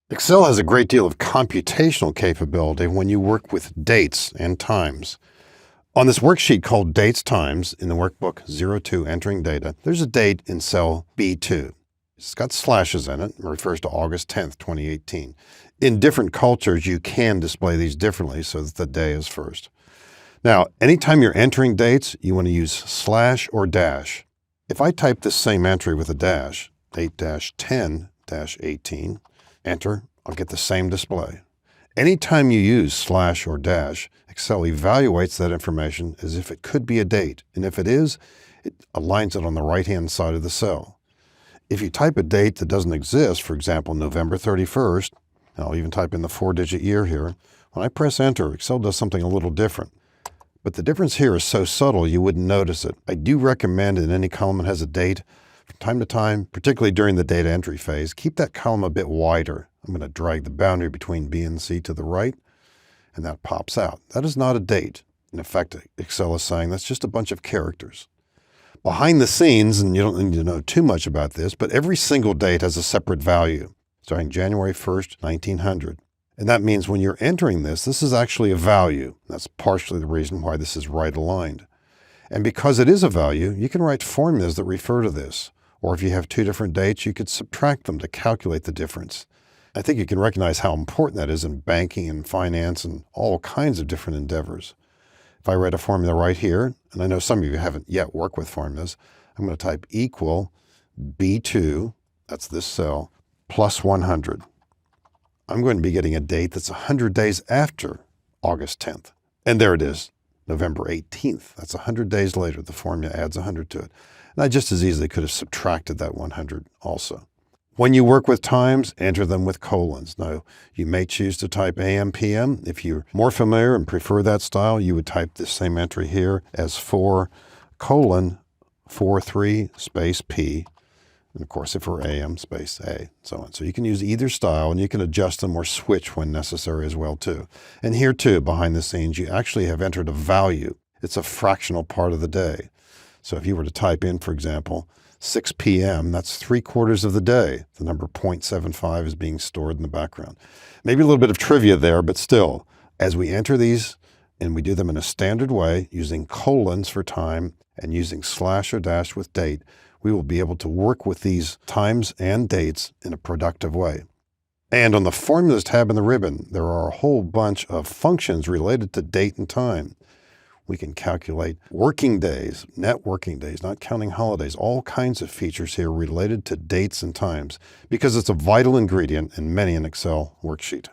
Excel has a great deal of computational capability when you work with dates and times. On this worksheet called Dates Times in the workbook 02 Entering Data, there's a date in cell B2. It's got slashes in it and refers to August 10th, 2018. In different cultures, you can display these differently so that the day is first. Now, anytime you're entering dates, you want to use slash or dash. If I type this same entry with a dash, 8-10-18, enter, I'll get the same display. Anytime you use slash or dash, Excel evaluates that information as if it could be a date, and if it is, it aligns it on the right-hand side of the cell. If you type a date that doesn't exist, for example, November 31st, I'll even type in the 4-digit year here, when I press enter, Excel does something a little different. But the difference here is so subtle you wouldn't notice it. I do recommend in any column that has a date, from time to time, particularly during the data entry phase, keep that column a bit wider. I'm going to drag the boundary between B and C to the right, and that pops out. That is not a date. In effect, Excel is saying that's just a bunch of characters. Behind the scenes, and you don't need to know too much about this, but every single date has a separate value, starting January 1st, 1900. And that means when you're entering this is actually a value. That's partially the reason why this is right aligned. And because it is a value, you can write formulas that refer to this. Or if you have two different dates, you could subtract them to calculate the difference. I think you can recognize how important that is in banking and finance and all kinds of different endeavors. If I write a formula right here, and I know some of you haven't yet worked with formulas, I'm going to type equal B2, that's this cell, plus 100. I'm going to be getting a date that's 100 days after August 10th. And there it is, November 18th. That's 100 days later. The formula adds 100 to it. And I just as easily could have subtracted that 100 also. When you work with times, enter them with colons. Now, you may choose to type AM, PM. If you're more familiar and prefer that style, you would type this same entry here as 4:43 space P. And of course, if we're AM, space A, so on. So you can use either style, and you can adjust them or switch when necessary as well, too. And here, too, behind the scenes, you actually have entered a value. It's a fractional part of the day. So if you were to type in, for example, 6 p.m., that's 3/4 of the day. The number 0.75 is being stored in the background. Maybe a little bit of trivia there, but still, as we enter these, and we do them in a standard way, using colons for time and using slash or dash with date, we will be able to work with these times and dates in a productive way. And on the Formulas tab in the ribbon, there are a whole bunch of functions related to date and time. We can calculate working days, net working days, not counting holidays, all kinds of features here related to dates and times, because it's a vital ingredient in many an Excel worksheet.